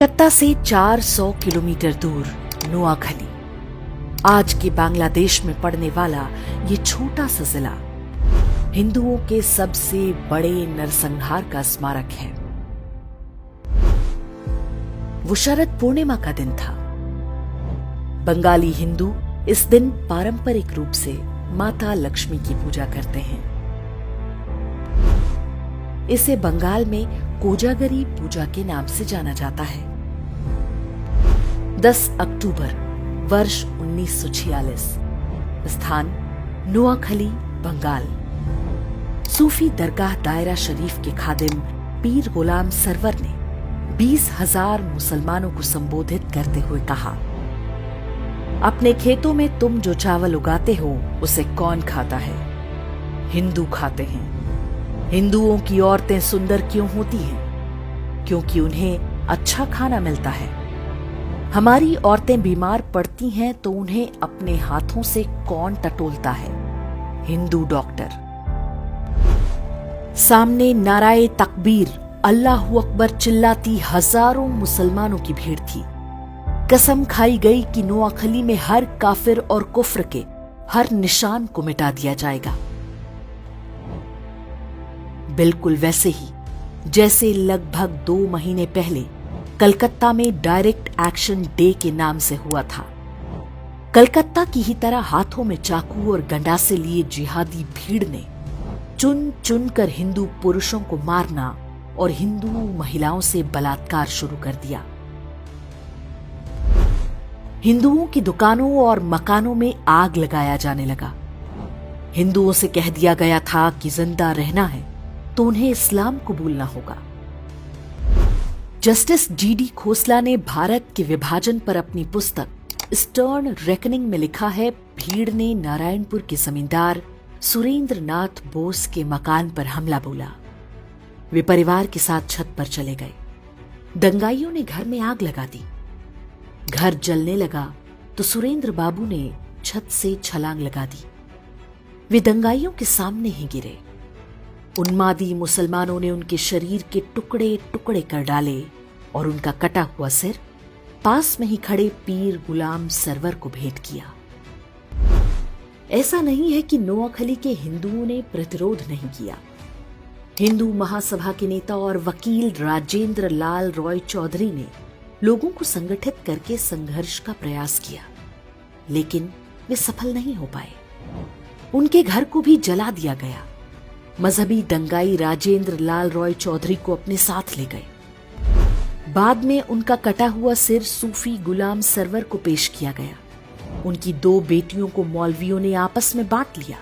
कलकत्ता से 400 किलोमीटर दूर नोआखली, आज के बांग्लादेश में पड़ने वाला ये छोटा सा जिला हिंदुओं के सबसे बड़े नरसंहार का स्मारक है। वो शरद पूर्णिमा का दिन था। बंगाली हिंदू इस दिन पारंपरिक रूप से माता लक्ष्मी की पूजा करते हैं। इसे बंगाल में कोजागरी पूजा के नाम से जाना जाता है। 10 अक्टूबर वर्ष 1946, स्थान नोआखली, बंगाल। सूफी दरगाह दायरा शरीफ के खादिम पीर गुलाम सरवर ने 20,000 मुसलमानों को संबोधित करते हुए कहा, अपने खेतों में तुम जो चावल उगाते हो उसे कौन खाता है? हिंदू खाते हैं। हिंदुओं की औरतें सुंदर क्यों होती हैं? क्योंकि उन्हें अच्छा खाना मिलता है। हमारी औरतें बीमार पड़ती हैं तो उन्हें अपने हाथों से कौन टटोलता है? हिंदू डॉक्टर। सामने नाराए तकबीर, अल्लाहू अकबर चिल्लाती हजारों मुसलमानों की भीड़ थी। कसम खाई गई कि नोआखली में हर काफिर और कुफ्र के हर निशान को मिटा दिया जाएगा। बिल्कुल वैसे ही जैसे लगभग 2 महीने पहले कलकत्ता में डायरेक्ट एक्शन डे के नाम से हुआ था। कलकत्ता की ही तरह हाथों में चाकू और गंडासे लिए जिहादी भीड़ ने चुन चुन कर हिंदू पुरुषों को मारना और हिंदू महिलाओं से बलात्कार शुरू कर दिया। हिंदुओं की दुकानों और मकानों में आग लगाया जाने लगा। हिंदुओं से कह दिया गया था कि जिंदा रहना है तो उन्हें इस्लाम कबूलना होगा। जस्टिस जीडी खोसला ने भारत के विभाजन पर अपनी पुस्तक स्टर्न रेकनिंग में लिखा है, भीड़ ने नारायणपुर के जमींदार सुरेंद्र नाथ बोस के मकान पर हमला बोला। वे परिवार के साथ छत पर चले गए। दंगाइयों ने घर में आग लगा दी। घर जलने लगा तो सुरेंद्र बाबू ने छत से छलांग लगा दी। वे दंगाइयों के सामने ही गिरे। उन्मादी मुसलमानों ने उनके शरीर के टुकड़े टुकड़े कर डाले और उनका कटा हुआ सिर पास में ही खड़े पीर गुलाम सरवर को भेंट किया। ऐसा नहीं है कि नोआखली के हिंदुओं ने प्रतिरोध नहीं किया। हिंदू महासभा के नेता और वकील राजेंद्र लाल रॉय चौधरी ने लोगों को संगठित करके संघर्ष का प्रयास किया, लेकिन वे सफल नहीं हो पाए। उनके घर को भी जला दिया गया। मजहबी दंगाई राजेंद्र लाल रॉय चौधरी को अपने साथ ले गए। बाद में उनका कटा हुआ सिर सूफी गुलाम सरवर को पेश किया गया। उनकी 2 बेटियों को मौलवियों ने आपस में बांट लिया।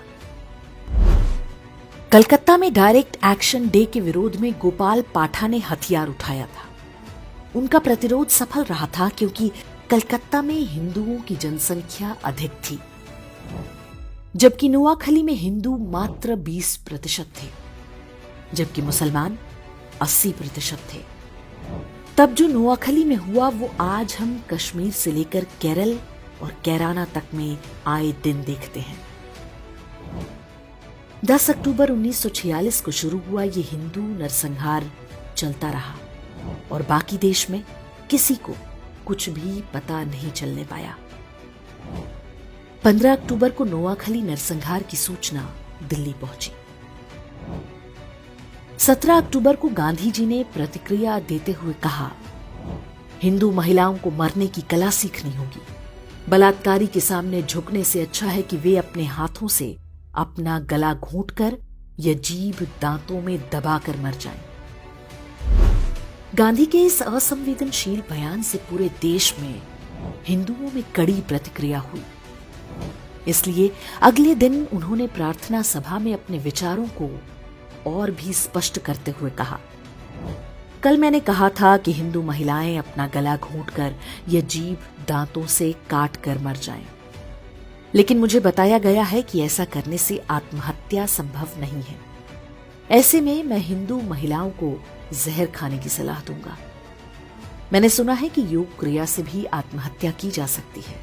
कलकत्ता में डायरेक्ट एक्शन डे के विरोध में गोपाल पाठा ने हथियार उठाया था। उनका प्रतिरोध सफल रहा था क्योंकि कलकत्ता में हिंदुओं की जनसंख्या अधिक थी, जबकि नोआखली में हिंदू मात्र 20% थे, जबकि मुसलमान 80% थे। तब जो नोआखली में हुआ वो आज हम कश्मीर से लेकर केरल और कैराना तक में आए दिन देखते हैं। 10 अक्टूबर 1946 को शुरू हुआ ये हिंदू नरसंहार चलता रहा और बाकी देश में किसी को कुछ भी पता नहीं चलने पाया। 15 अक्टूबर को नोआखली नरसंहार की सूचना दिल्ली पहुंची। 17 अक्टूबर को गांधी जी ने प्रतिक्रिया देते हुए कहा, हिंदू महिलाओं को मरने की कला सीखनी होगी। बलात्कारी के सामने झुकने से अच्छा है कि वे अपने हाथों से अपना गला घोंटकर या जीभ दांतों में दबाकर मर जाएं। गांधी के इस असंवेदनशील बयान से पूरे देश में हिंदुओं में कड़ी प्रतिक्रिया हुई। इसलिए अगले दिन उन्होंने प्रार्थना सभा में अपने विचारों को और भी स्पष्ट करते हुए कहा, कल मैंने कहा था कि हिंदू महिलाएं अपना गला घोंटकर या जीभ दांतों से काट कर मर जाएं, लेकिन मुझे बताया गया है कि ऐसा करने से आत्महत्या संभव नहीं है। ऐसे में मैं हिंदू महिलाओं को जहर खाने की सलाह दूंगा। मैंने सुना है कि योग क्रिया से भी आत्महत्या की जा सकती है।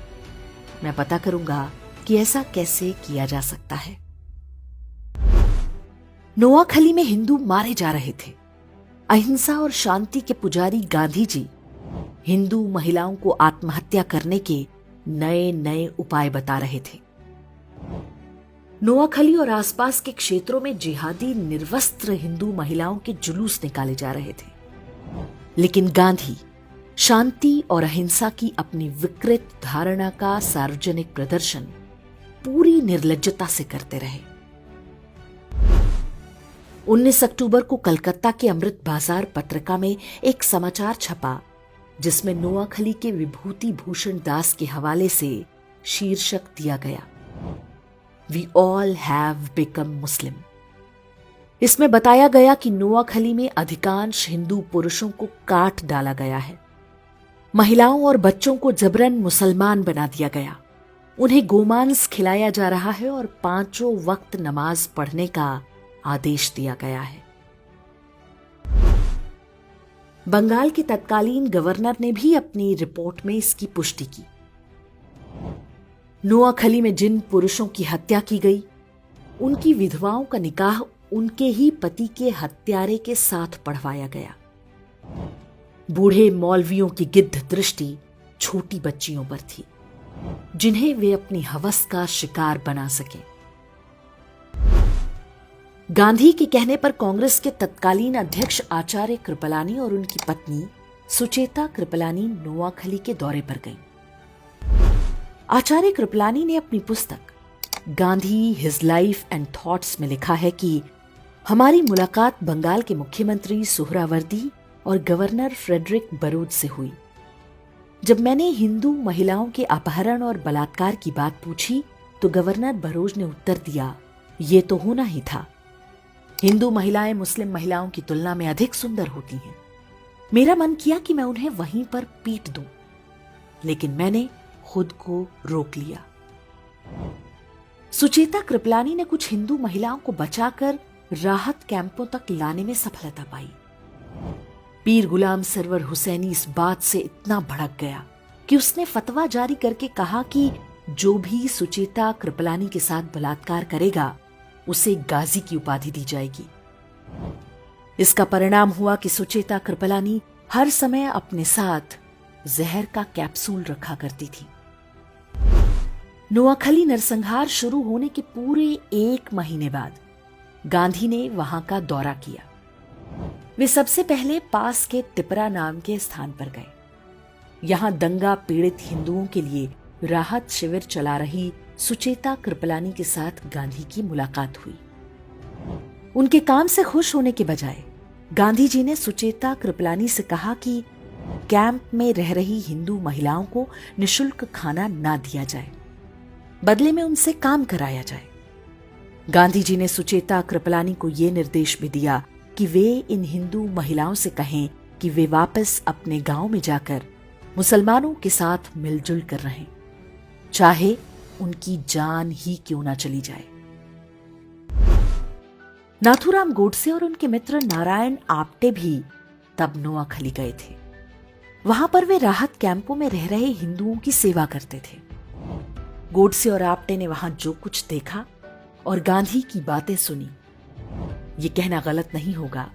मैं पता करूंगा कि ऐसा कैसे किया जा सकता है। नोआखली में हिंदू मारे जा रहे थे। अहिंसा और शांति के पुजारी गांधी जी हिंदू महिलाओं को आत्महत्या करने के नए नए उपाय बता रहे थे। नोआखली और आसपास के क्षेत्रों में जिहादी निर्वस्त्र हिंदू महिलाओं के जुलूस निकाले जा रहे थे, लेकिन गांधी शांति और अहिंसा की अपनी विकृत धारणा का सार्वजनिक प्रदर्शन पूरी निर्लज्जता से करते रहे। 19 अक्टूबर को कलकत्ता के अमृत बाजार पत्रिका में एक समाचार छपा जिसमें नोआखली के विभूति भूषण दास के हवाले से शीर्षक दिया गया, वी ऑल हैव बिकम मुस्लिम। इसमें बताया गया कि नोआखली में अधिकांश हिंदू पुरुषों को काट डाला गया है, महिलाओं और बच्चों को जबरन मुसलमान बना दिया गया, उन्हें गोमांस खिलाया जा रहा है और 5 वक्त नमाज पढ़ने का आदेश दिया गया है। बंगाल के तत्कालीन गवर्नर ने भी अपनी रिपोर्ट में इसकी पुष्टि की। नोआखली में जिन पुरुषों की हत्या की गई, उनकी विधवाओं का निकाह उनके ही पति के हत्यारे के साथ पढ़वाया गया। बूढ़े मौलवियों की गिद्ध दृष्टि छोटी बच्चियों पर थी, जिन्हें वे अपनी हवस का शिकार बना सके। गांधी के कहने पर कांग्रेस के तत्कालीन अध्यक्ष आचार्य कृपलानी और उनकी पत्नी सुचेता कृपलानी नोआखली के दौरे पर गईं। आचार्य कृपलानी ने अपनी पुस्तक Gandhi his life and thoughts में लिखा है कि हमारी मुलाकात बंगाल के मुख्यमंत्री सुहरावर्दी और गवर्नर फ्रेडरिक बरूच से हुई। जब मैंने हिंदू महिलाओं के अपहरण और बलात्कार की बात पूछी तो गवर्नर बरोज ने उत्तर दिया, ये तो होना ही था। हिंदू महिलाएं मुस्लिम महिलाओं की तुलना में अधिक सुंदर होती हैं। मेरा मन किया कि मैं उन्हें वहीं पर पीट दूं, लेकिन मैंने खुद को रोक लिया। सुचेता कृपलानी ने कुछ हिंदू महिलाओं को बचाकर राहत कैंपों तक लाने में सफलता पाई। पीर गुलाम सरवर हुसैनी इस बात से इतना भड़क गया कि उसने फतवा जारी करके कहा कि जो भी सुचेता कृपलानी के साथ बलात्कार करेगा उसे गाजी की उपाधि दी जाएगी। इसका परिणाम हुआ कि सुचेता कृपलानी हर समय अपने साथ जहर का कैप्सूल रखा करती थी। नोआखली नरसंहार शुरू होने के पूरे 1 महीने बाद गांधी ने वहां का दौरा किया। वे सबसे पहले पास के तिपरा नाम के स्थान पर गए। यहां दंगा पीड़ित हिंदुओं के लिए राहत शिविर चला रही सुचेता कृपलानी के साथ गांधी की मुलाकात हुई। उनके काम से खुश होने के बजाय गांधी जी ने सुचेता कृपलानी से कहा कि कैंप में रह रही हिंदू महिलाओं को निशुल्क खाना ना दिया जाए, बदले में उनसे काम कराया जाए। गांधी जी ने सुचेता कृपलानी को यह निर्देश भी दिया कि वे इन हिंदू महिलाओं से कहें कि वे वापस अपने गांव में जाकर मुसलमानों के साथ मिलजुल कर रहें, चाहे उनकी जान ही क्यों ना चली जाए। नाथूराम गोडसे और उनके मित्र नारायण आप्टे भी तब नोआखली गए थे। वहां पर वे राहत कैंपों में रह रहे हिंदुओं की सेवा करते थे। गोडसे और आप्टे ने वहां जो कुछ देखा और गांधी की बातें सुनी, ये कहना गलत नहीं होगा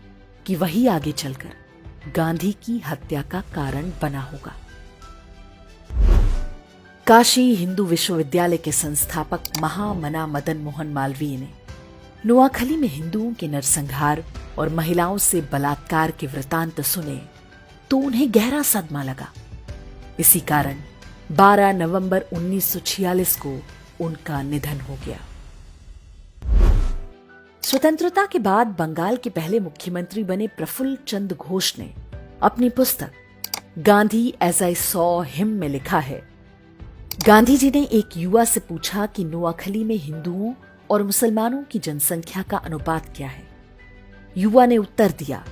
कि वही आगे चलकर गांधी की हत्या का कारण बना होगा। काशी हिंदू विश्वविद्यालय के संस्थापक महामना मदन मोहन मालवीय ने नोआखली में हिंदुओं के नरसंहार और महिलाओं से बलात्कार के वृतांत सुने तो उन्हें गहरा सदमा लगा। इसी कारण 12 नवंबर 1946 को उनका निधन हो गया। स्वतंत्रता के बाद बंगाल के पहले मुख्यमंत्री बने प्रफुल्ल चंद्र घोष ने अपनी पुस्तक Gandhi as I saw him में लिखा है, गांधी जी ने एक युवा से पूछा कि नोआखली में हिंदुओं और मुसलमानों की जनसंख्या का अनुपात क्या है। युवा ने उत्तर दिया,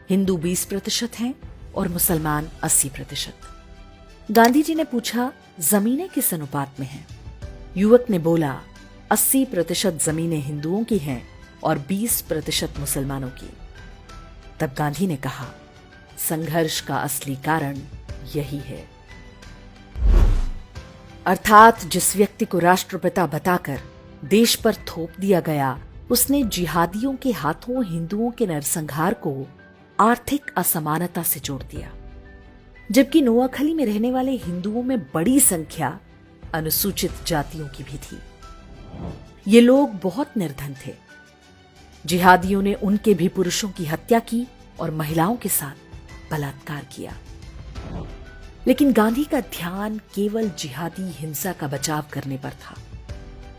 हिंदू 20% हैं और मुसलमान 80%। गांधी जी ने पूछा, जमीनें किस अनुपात में हैं? युवक ने बोला, 80% जमीनें हिंदुओं की हैं और 20% मुसलमानों की। तब गांधी ने कहा, संघर्ष का असली कारण यही है। अर्थात जिस व्यक्ति को राष्ट्रपिता बताकर देश पर थोप दिया गया, उसने जिहादियों के हाथों हिंदुओं के नरसंहार को आर्थिक असमानता से जोड़ दिया। जबकि नोआखली में रहने वाले हिंदुओं में बड़ी संख्या अनुसूचित जातियों की भी थी। ये लोग बहुत निर्धन थे। जिहादियों ने उनके भी पुरुषों की हत्या की और महिलाओं के साथ बलात्कार किया। लेकिन गांधी का ध्यान केवल जिहादी हिंसा का बचाव करने पर था।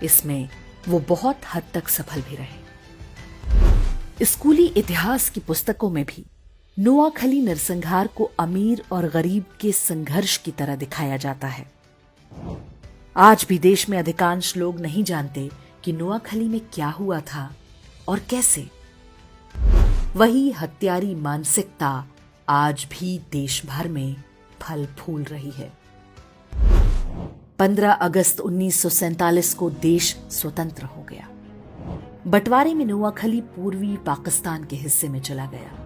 इसमें वो बहुत हद तक सफल भी रहे। स्कूली इतिहास की पुस्तकों में भी नोआखली नरसंहार को अमीर और गरीब के संघर्ष की तरह दिखाया जाता है। आज भी देश में अधिकांश लोग नहीं जानते कि नोआखली में क्या हुआ था और कैसे। वही हत्यारी मानसिकता आज भी देश भर में फल फूल रही है। 15 अगस्त 1947 को देश स्वतंत्र हो गया। बंटवारे में नोआखली पूर्वी पाकिस्तान के हिस्से में चला गया।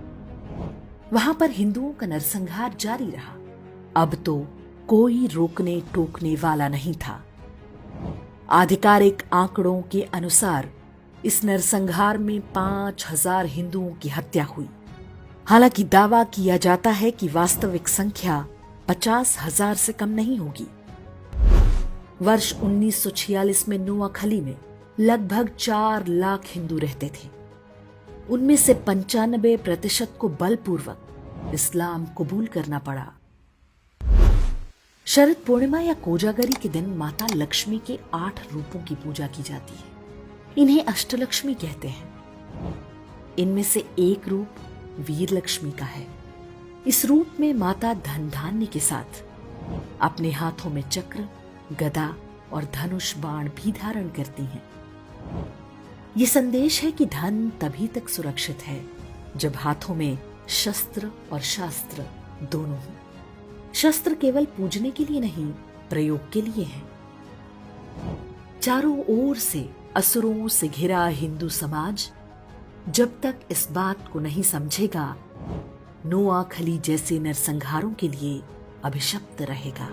वहां पर हिंदुओं का नरसंहार जारी रहा। अब तो कोई रोकने टोकने वाला नहीं था। आधिकारिक आंकड़ों के अनुसार इस नरसंहार में 5000 हिंदुओं की हत्या हुई। हालांकि दावा किया जाता है कि वास्तविक संख्या 50,000 से कम नहीं होगी। वर्ष 1946 में नोआखली में लगभग 4 लाख हिंदू रहते थे। उनमें से 95% को बलपूर्वक इस्लाम कबूल करना पड़ा। शरद पूर्णिमा या कोजागरी के दिन माता लक्ष्मी के 8 रूपों की पूजा की जाती है। इन्हें अष्टलक्ष्मी कहते हैं। इनमें से एक रूप वीर लक्ष्मी का है। इस रूप में माता धन धान्य के साथ अपने हाथों में चक्र, गदा और धनुष बाण भी धारण करती हैं। ये संदेश है कि धन तभी तक सुरक्षित है जब हाथों में शस्त्र और शास्त्र दोनों हों। शस्त्र केवल पूजने के लिए नहीं, प्रयोग के लिए है। चारों ओर से असुरों से घिरा हिंदू समाज जब तक इस बात को नहीं समझेगा, नोआखली जैसे नरसंहारों के लिए अभिशप्त रहेगा।